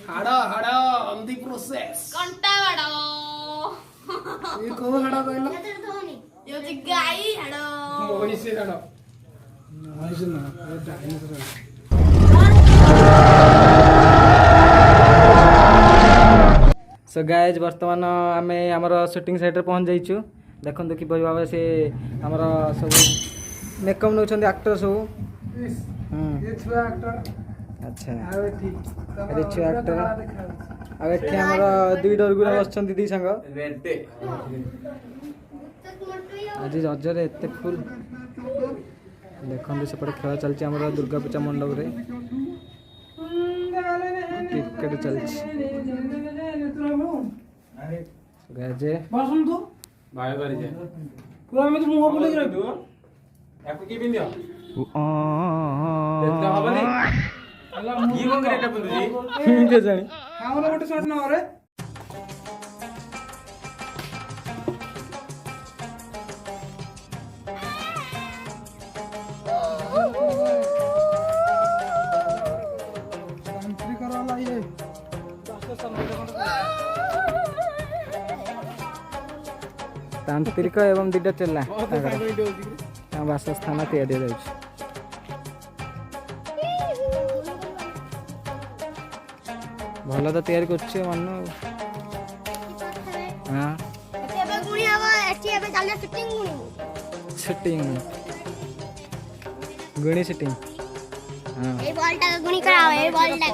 हाड़ा हाड़ा on the process कंटा बड़ो ये को हाड़ा कहलो ये होची गाई हाड़ो मोहिसे हाड़ा मोहिसे ना ये डायनासोर सो गाइज वर्तमान आम आमर शूटिंग साइट पहुँच जाइछु देखो कि भाव से आमर सब मेकअप नौ एक्टर सब ये छुआ एक्टर अच्छा आवे ठीक अरे छुआ एक्टर अब एठी आमर दुई डरगुड़ा बसछन दी संग आज रजरे एते फुल देखो सेपटे खेल चलती आमर दुर्गा पूजा मंडप रे क्रिकेट चलती गाजे बसुन तू बाय बाय जे पूरा में तो मुंह बोले रे तू याको की बिंदियो देखता हबनी अल्लाह की को करेटा बिंदुजी के जानी हावला गोटे शॉट न रे एंट्री कराला ये तांत्रिक एवं दिटा चला वासस्थान तैयारी जाउछि भल तो तैयारी करछि मन हां एबे गुणी हवा एठी एबे चाले शूटिंग गुणी शूटिंग गुणी शूटिंग हां ए बॉल टा गुणी कराओ ए बॉल टा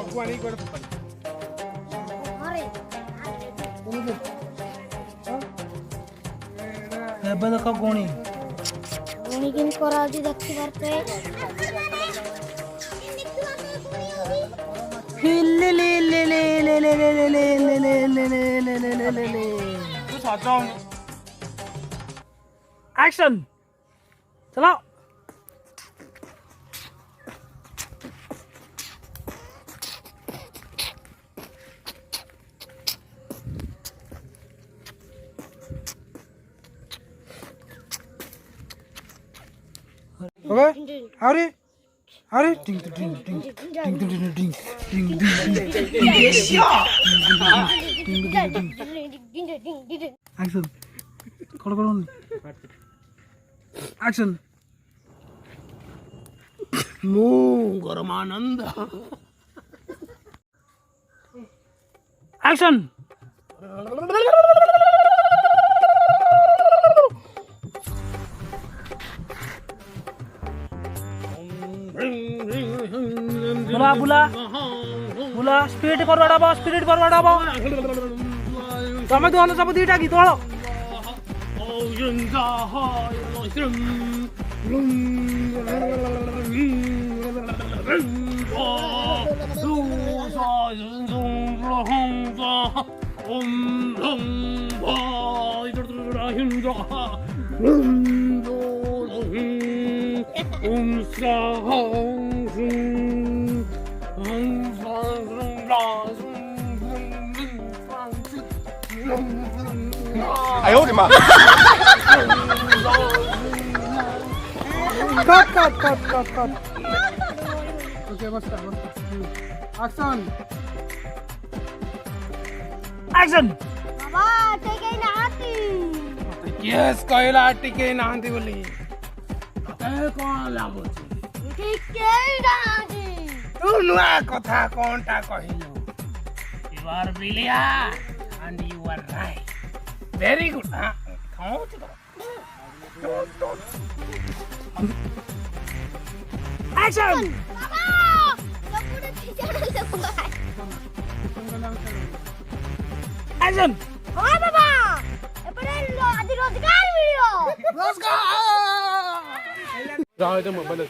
अरे एबे देखो गोणी गुणी किन कराओ जी देखि परते ले ले ले ले ले ले ले ले ले ले ले ले ले ले ले ले ले ले तू साचा एक्शन चलो ओके अरे अरे टिंग टिंग टिंग टिंग टिंग टिंग टिंग एक्शन करो करो एक्शन मो गरमानंद एक्शन बुला बुला बुला स्पीड करवाड़ा स्पीड करवाड़ा तमें तो सब दीटा गीत हलो哎呦我的妈 cut cut cut cut cut okay बस एक्शन एक्शन बाबा टेके नाती केस कहला टिके नांदी बोली ए कोन लागो टेके नाती तू नुआ कथा कोनटा कहिलो you are brilliant and you are right very good खाओ एक्शन बाबा लपुड़े खिचाड़ लपुड़ा एक्शन हां बाबा एपरे आदि रोजगार मिलियो जाओ तो मोबाइल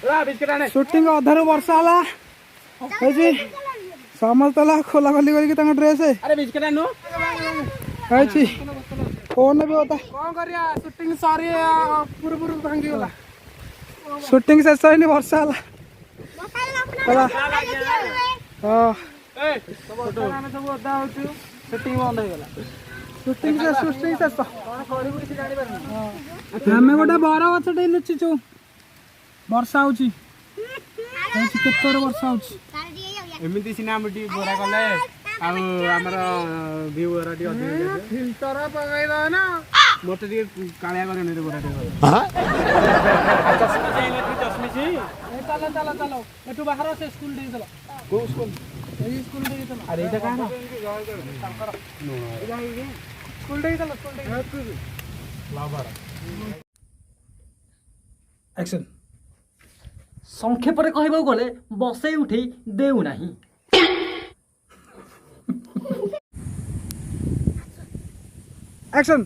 रा बिस्किट आने शूटिंग अधारू वर्षा आला होजी समस्तला खोला खोली करके तांग ड्रेस है अरे बिस्किट आनो होची फोन भी होता कोन करिया शूटिंग सारी पूरा भांगी गला शूटिंग शेष होनी वर्षा आला चला हां ए सब ओदा होछु शूटिंग बंद हो गला शूटिंग शेष हमें गोटे बर गछटे लुचिचु वर्षा होची କେତେ ବର୍ଷା ହଉଛି ତାର ଟିକେ ଯାଉ ଏମିତି ସିନା ଆମେ ଟିକେ ଗୋରା କଲେ ଆଉ ଆମର ଭିଉ ଗୁରା ଟିକେ ଅଧିକ ଫିଲ୍ଟର ପକେଇଦବ ନା ମତେ ଟିକେ କାଳିଆ କରେନି ରେ ଗୋରା ଟିକେ ଚାଲ ଚାଲ ଚାଲ ଏଠୁ ବାହାର ସେ ସ୍କୁଲ ଟିକେ ଚାଲ କୋଉ ସ୍କୁଲ ଏଇ ସ୍କୁଲ ଟିକେ ଚାଲ ଆରେ ଏଇଟା କାହାର ସ୍କୁଲ ଟିକେ ଚାଲ ସ୍କୁଲ ଟିକେ ଆକ୍ସନ ସଂକ୍ଷେପରେ କହିବାକୁ ଗଲେ ବସେଇ ଉଠେଇ ଦେଉନାହିଁ। ଆକ୍ସନ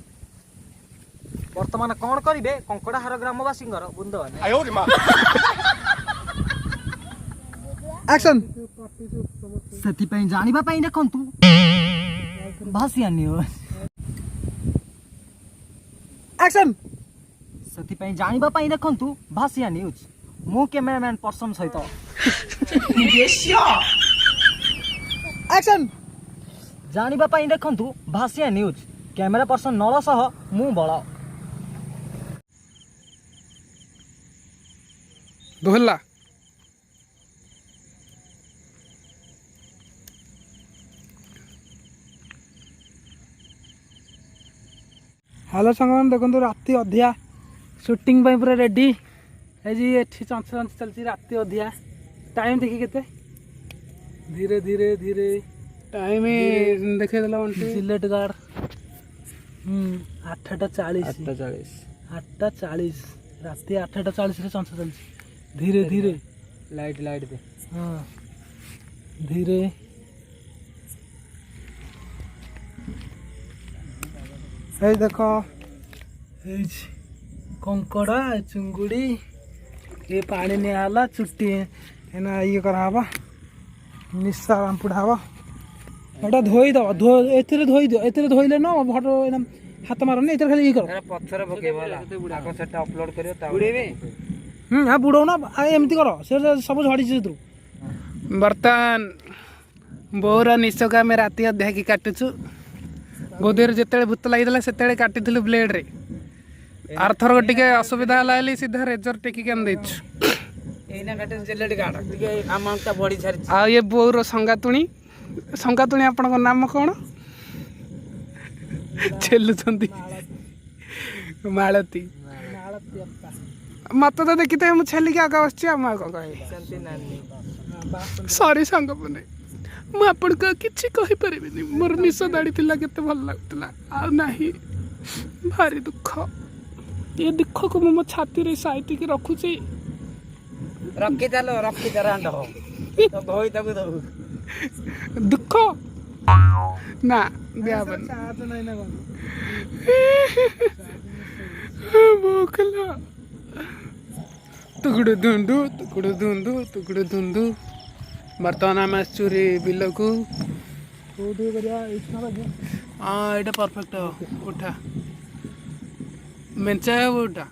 ବର୍ତ୍ତମାନ କଣ କରିବେ କଙ୍କଡ଼ାହାର ଗ୍ରାମବାସୀଙ୍କର ବୃନ୍ଦମାନେ ଆକ୍ସନ ସେଥିପାଇଁ ଜାଣିବା ପାଇଁ ଦେଖନ୍ତୁ ଭାସିଆ ନ୍ୟୁଜ ଆକ୍ସନ ସେଥିପାଇଁ ଜାଣିବା ପାଇଁ ଦେଖନ୍ତୁ ଭାସିଆ ନ୍ୟୁଜ ମୁଁ କ୍ୟାମେରାମ୍ୟାନ୍ ପର୍ସନ ସହିତ ଆକ୍ସନ ଜାଣିବା ପାଇଁ ଦେଖନ୍ତୁ ଭାସିଆ ନ୍ୟୁଜ କ୍ୟାମେରା ପର୍ସନ ନଳ ସହ ମୁଁ ବଳ ଧୋଲା ହ୍ୟାଲୋ ସାଙ୍ଗମାନେ ଦେଖନ୍ତୁ ରାତି ଅଧିଆ ସୁଟିଂ ପାଇଁ ପୁରା ରେଡ଼ି ହେଇଛି ଏଠି ଚଞ୍ଚ ଚଞ୍ଚ ଚାଲିଛି ରାତି ଅଧିଆ ଟାଇମ୍ ଦେଖି କେତେ ଧୀରେ ଧୀରେ ଧୀରେ ଟାଇମ୍ ଦେଖେଇଦେଲା ଜିଲେଟ୍ ଗାର୍ଡ 8:40 8:40 ରାତି 8:40ରେ ଚଞ୍ଚ ଚାଲିଛି ଧୀରେ ଧୀରେ ଲାଇଟ୍ ଦେ ହଁ ଧୀରେ এই দেখো ହେଇଛି କଙ୍କଡ଼ା ଚୁଙ୍ଗୁଡ଼ି ଏ ପାଣି ନିଆହେଲା ଚୁଟି ଏନା ଇଏ କରାହେବ ନିଶା ପାମ୍ପୁଡ଼ା ହବ ଏଇଟା ଧୋଇଦେବ ଏଥିରେ ଧୋଇଦିଅ ଏଥିରେ ଧୋଇଲେ ନ ଫଟୋ ଏଇନା ହାତ ମାରନି ଏଥିରେ ଖାଲି ଇଏ କର ପଛରେ ପକେଇବ ହେଲା ଆଗ ସେଟା ଅପଲୋଡ କରିବ ତା ହଁ ବୁଡ଼ଉନ ଏମିତି କର ସେ ସବୁ ଝଡ଼ିଛି ସେଥିରୁ ବର୍ତ୍ତମାନ ବୋଉର ନିଶକୁ ଆମେ ରାତି ଅଧାକି କାଟୁଛୁ ଗୋଦେରେ ଯେତେବେଳେ ଭୂତ ଲାଗିଥିଲା ସେତେବେଳେ କାଟିଥିଲୁ ବ୍ଲେଡରେ ଆରଥରକ ଟିକେ ଅସୁବିଧା ହେଲା ବୋଲି ସିଧା ରେଜର ଟେକିକି ଆଣି ଦେଇଛୁ ଆଉ ଇଏ ବୋଉର ସଙ୍ଗାତୁଣୀ ଆପଣଙ୍କ ନାମ କ'ଣ ଛେଲୁଛନ୍ତି ମାଳତୀ ମତେ ତ ଦେଖିଥାଏ ମୁଁ ଛେଲିକି ଆଗ ବସିଛି ଆଉ ମୁଁ ଆଉ କ'ଣ କହିବି ସରି ସାଙ୍ଗମାନେ ମୁଁ ଆପଣଙ୍କୁ ଆଉ କିଛି କହିପାରିବିନି ମୋର ନିଶ ଦାଢ଼ି ଥିଲା କେତେ ଭଲ ଲାଗୁଥିଲା ଆଉ ନାହିଁ ଭାରି ଦୁଃଖ ଏ ଦୁଃଖକୁ ମୁଁ ମୋ ଛାତିରେ ସାଇତିକି ରଖୁଛି ଦୁଃଖ ନା ଦିଆହବନି ଭୋକଲା ତୁକୁଡୁ ଧୁନ୍ଦୁ ବର୍ତ୍ତମାନ ଆମେ ଆସିଛୁ ବିଲକୁ ହଁ ଏଇଟା ପରଫେକ୍ଟ ଉଠା ମେଞ୍ଚା ହବ ଉଠା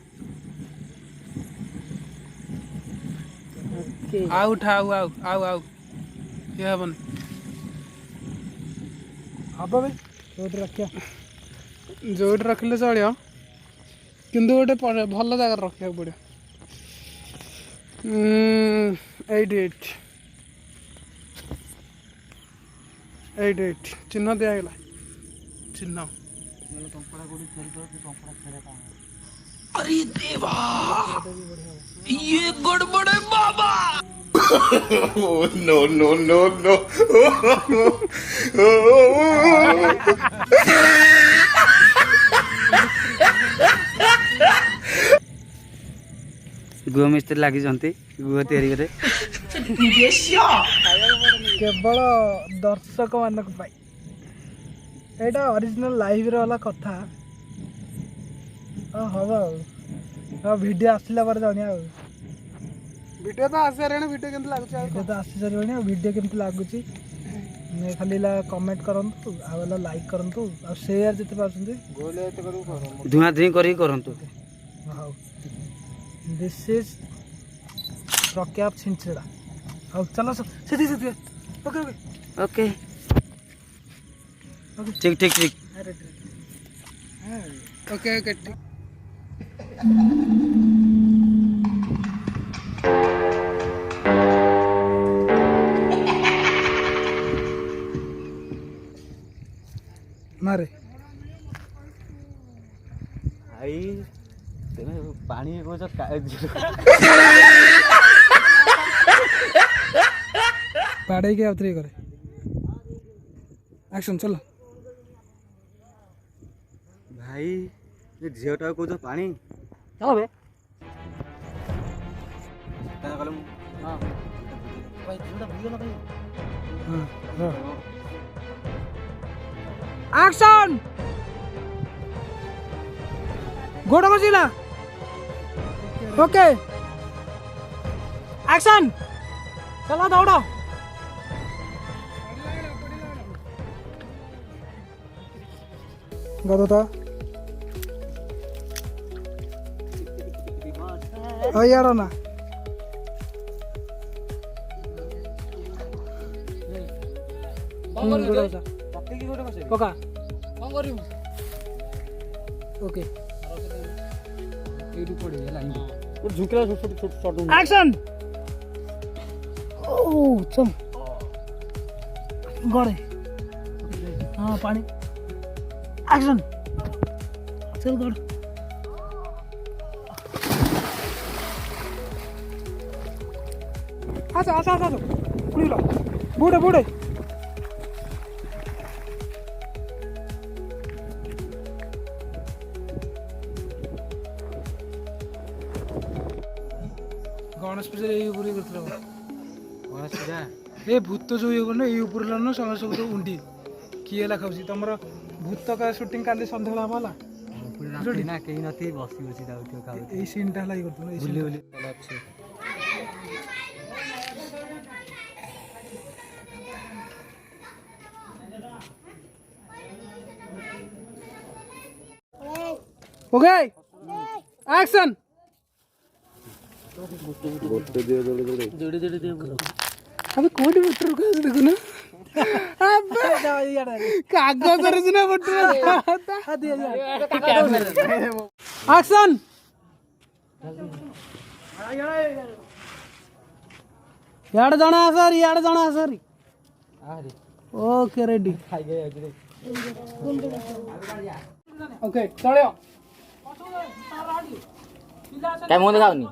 ଆଉ ଉଠା ଆଉ ଇଏ ହବନି ହବ ଭାଇ ଯୋଉଠି ରଖିଲେ ଚଳିବ କିନ୍ତୁ ଗୋଟେ ଭଲ ଜାଗାରେ ରଖିବାକୁ ପଡ଼ିବ ଏଇଠି ଚିହ୍ନ ଦିଆଗଲା ଚିହ୍ନ अरे देवा ये गड़बड़ है बाबा no no no no गुह मिस्त्री लगी गुह तैयारी करे केवल दर्शक मानक पाई एटा ओरिजिनल लाइव रे वाला कथा हम वीडियो आसला पर जानी वीडियो तो आस वीडियो केमती लगुच वीडियो तो आसी सारे वीडियो केमती लगुच खाली कमेंट करंतु आ लाइक करंतु आ शेयर जते पाछंती धुआ धुई करी करंतु हां दिस इज प्रख्यात छिंचड़ा हां चलो सीधी ओके ओके ओके ठीक ठीक ठीक ओके ओके ठीक बाड़े के आउतरे करे एक्शन चलो भाई ये झीलटा को तो पानी चलो बे क्या कलम हां भाई झीलटा भिगो ना भाई हां एक्शन गोड़ बसिला ओके एक्शन चलो दौड़ो गदोता यार ना पका ओके एक्शन ओ चल गड़े हाँ पानी एक्शन चल गड़ आसा आसा आसा पुड़ी लो बूढ़े बूढ़े गणेश पूजा ये पूरी करथिला गणेश पूजा ए भूत जो ये करने ये ऊपर लानो समय सब तो उंडी किए ला खाउसी तमरो भूत का शूटिंग काले संध्याला वाला पूरी ना केही नथि बसी बसी जाउथ्यो खाउ ए सीन टा लागि करथुन ए बुली बुली अच्छे ओके एक्शन अबे कोडी बटर का देखो ना अबे कागज रे ना बटर एक्शन याड जणा सर ओके रेडी ओके चलो काय मुंह दिखाओनी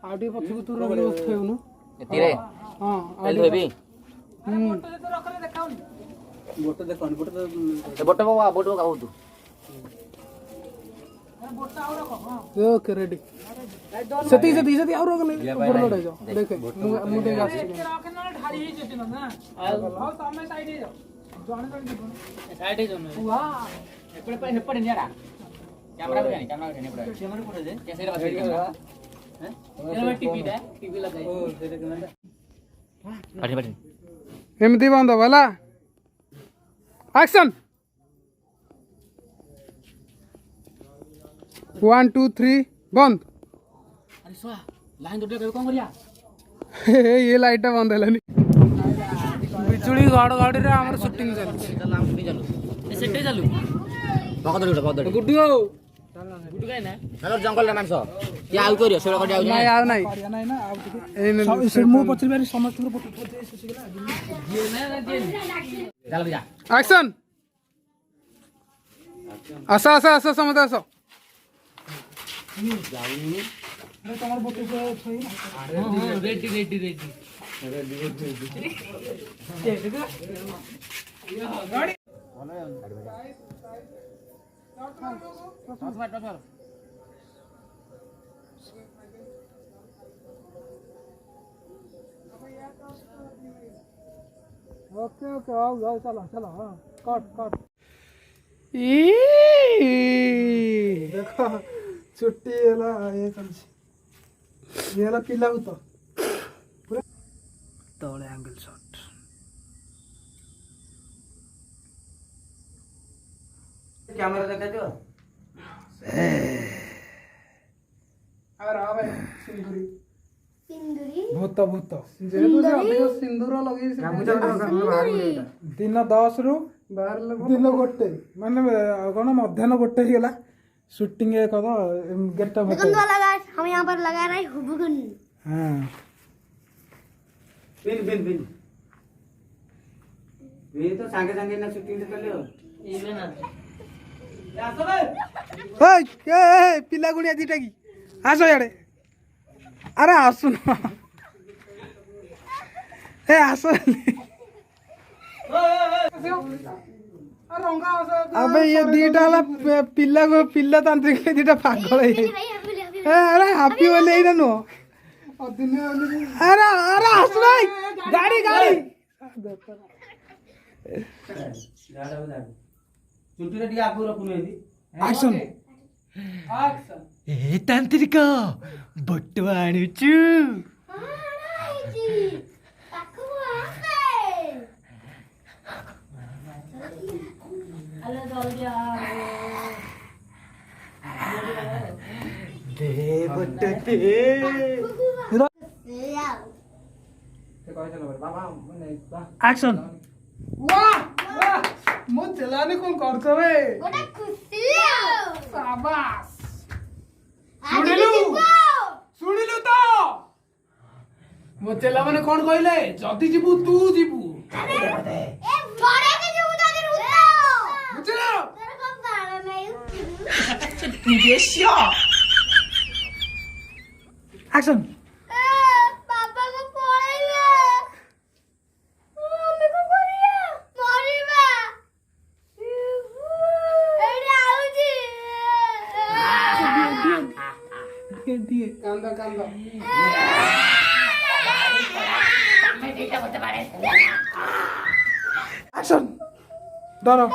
आउटी पछी तू रगले बसथेउनु एतिरे हां आलू हेबी बोट देखो बोट ए बोट बाबा बोट काऊ तू ओके रेडी सती और रगले ऊपर लोड जाओ देखे मुंडे गास रखना ढाली ही जेती ना हां सामने साइड ही जाओ जाने साइड ही जाओ वाह एपड़े नियारा कैमरा पे जानी कैमरा पे जे कैसे रे बस हैं ये टीवी लगाई ओ तेरे कैमरा बैठ एमती बंद वाला एक्शन 1 2 3 बंद अरे सो लाइन दोटे कोन करिया ये लाइट बंद हैलानी बिजुली गाड़ गाड़ी रे हमर शूटिंग चल चल हम भी चलो ए सेटे चलू बकदड़ी गुड्डू गुड गाय ना हेलो जंगल रे मानसो या आउ करियो सेडा कडी आउ नहीं आव नहीं नहीं ना आव ए से मु पछर बारी समस्त को फोटो सुसिगला चल जा एक्शन आसा समझ आसा अरे तुम्हार फोटो से छई ना रेडी गाड़ी ओके आओ चलो हाँ कट देखो छुट्टी ये चलছি ये पिला तो पूरा तले एंगल शॉट कैमरा देखा दियो आवे सिंदूरी सिंदूरी भूत जेहेतु से अधिक सिंदूर लगे दिन 10 रु दिन गोटे माने कौन मध्याह्न गोटे ही गला शूटिंग कद गेट लगा हम यहाँ पर लगा रहे हुबुगुन हाँ बिन ये तो संगे ना शूटिंग से कर लियो इमे ना पिला गुड़िया दीटा की आसो याडे अरे आसुन ए आस अबे ये दीटा वाला पिल्ला को पिल्ला तांत्रिक दीटा पागल है अरे हैप्पी वाले ही ना नो अरे अरे आस भाई गाड़ी गाड़ी ଚୁଟିରେ ଟିକେ ଆଗକୁ ରଖୁନୁ ଏମିତି एक्शन ए तांत्रिक बटुआ आणुचु दे बट दे एक्शन वाह वाह मो चलाने कौन करछ बे गोटा खुशी शाबाश शुणिलु तो मो चला माने कोन कहले जदी जीवु तू जीवु ए बड़े के जो उदा दे उदा बुझलो तेरे को गाना नहीं एक्शन पापा को पड़ेगा मम्मी को करिया मरिबा एडे आउजी दिए कांदा कांदा एक्शन डरो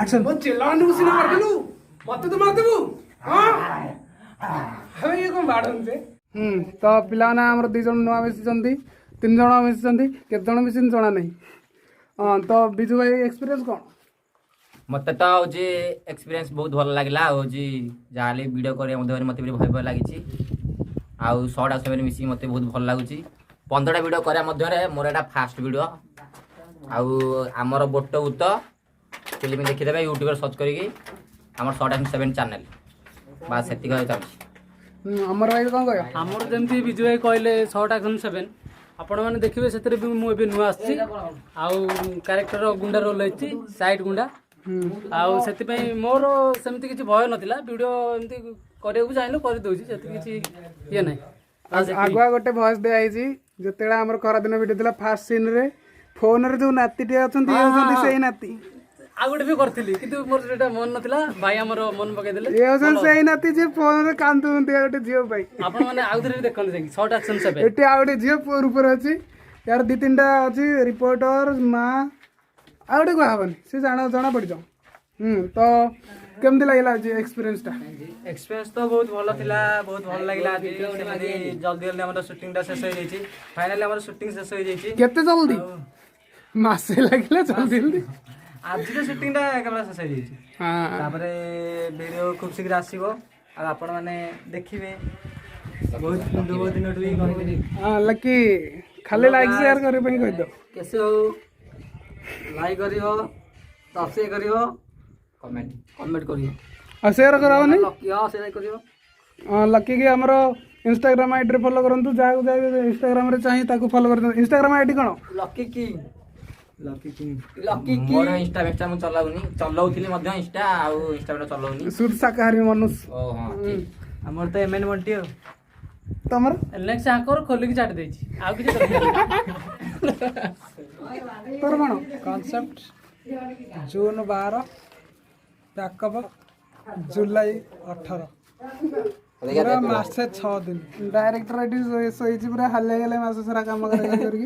एक्शन वो चिल्लाने उसी ने मार देलु मत तो मार देबु हां हमें ये कोन बाडन से तो पिलाना हमर दि जण नुआ मिसिचंती 3 जण मिसिचंती केत जण मिसिन जणा नहीं हां तो बिजू भाई एक्सपीरियंस कोन मत तो हूँ एक्सपीरियंस बहुत भल लगे हूँ जहाँ वीडियो कर मत भी भय भय लगी आउ शॉर्ट आस मिसिक मत बहुत भल लगुच 15टा वीडियो कर मोर एटा फास्ट वीडियो आमर बोट उत फिल्म देखीदे यूट्यूब सर्च करके आम शॉर्ट आस 7 चैनल बास से चाहिए हमर भाई कोन कहयो ଆମର ଯେମିତି ବିଜୁ ଭାଇ କହିଲେ ଶର୍ଟ ଆକ୍ସନ୍ 7 ଆପଣମାନେ ଦେଖିବେ ସେଥିରେ ବି ମୁଁ ଏବେ ନୂଆ ଆସିଛି ଆଉ କ୍ୟାରେକ୍ଟର ଗୁଣ୍ଡା ରୋଲ୍ ହେଇଛି ସାଇଡ୍ ଗୁଣ୍ଡା ଆଉ ସେଥିପାଇଁ ମୋର ସେମିତି କିଛି ଭୟ ନଥିଲା ଭିଡ଼ିଓ ଏମିତି କରିବାକୁ ଚାହିଁଲେ କରିଦେଉଛି ସେମିତି କିଛି ଇଏ ନାହିଁ ଆଗୁଆ ଗୋଟେ ଭଏସ୍ ଦିଆଯାଇଛି ଯେତେବେଳେ ଆମର ଖରାଦିନ ଭିଡ଼ିଓ ଥିଲା ଫାଷ୍ଟ ସିନ୍ରେ ଫୋନରେ ଯୋଉ ନାତିଟିଏ ଅଛନ୍ତି ଇଏ ହଉଛନ୍ତି ସେଇ ନାତି ଆଉ ଗୋଟେ ବି କରିଥିଲି କିନ୍ତୁ ମୋର ସେଇଟା ମନ ନଥିଲା ଭାଇ ଆମର ମନ ପକେଇଦେଲେ ଇଏ ହଉଛନ୍ତି ସେଇ ନାତି ଯେ ଫୋନରେ କାନ୍ଦୁଛନ୍ତି ଗୋଟେ ଝିଅ ପାଇଁ ଆପଣମାନେ ଆଉ ଥରେ ବି ଦେଖନ୍ତୁ ଯାଇକି ଶର୍ଟ ଆକ୍ସନ୍ 7 ଏଠି ଆଉ ଗୋଟେ ଝିଅ ପୁଅ ରୂପରେ ଅଛି यार 2-3टा अच्छी रिपोर्टर माँ आ गोटे कहबनी से जଣା पड़िज तो केमती लगे एक्सपीरियंस टा एक्सपीरियंस तो बहुत भल थिला बहुत भल लागिला आज जल्दी जल्दी हमर शूटिंग टा शेष हो जाइछि फाइनली हमर शूटिंग शेष हो जाइछि केते जल्दी मासे लागिला जल्दी जल्दी आज तो शूटिंग टा कैमरा शेष हो जाइछि हां तापरे वीडियो खूब शीघ्र आसीबो आ आपण माने देखिबे बहुत दिन टुई कहबे हां लकी खाली लाइक शेयर करे पई कहि दो कैसे हो लाइक करियो सब्सक्राइब करियो कमेंट करियो आ शेयर करावनी लकी हां शेयर करियो लकी की हमरो इंस्टाग्राम आईडी रे फॉलो करंतु जा इंस्टाग्राम रे चाहि ताको फॉलो कर इंस्टाग्राम आईडी कोन लकी मोर इंस्टा वेबसाइट मु चलाउनी मध्य इंस्टा आ इंस्टा में चलाउनी शुद्ध शाकाहारी मनुष्य ओ हां हमर तो एमएन बंटी हो तमर नेक्स्ट आकर खोल के चाट देछि आ किछ तोर कोन कांसेप्ट जून 12 पैकअप जुलाई 18 पूरा मासे 6 दिन डायरेक्टर एटी सोइछि पूरा हल्ले गले मास सारा काम करके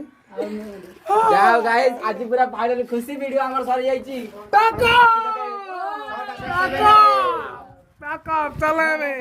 जाओ गाइस आज पूरा फाइनल खुशी वीडियो हमर सर जाईची टाका टाका चले बे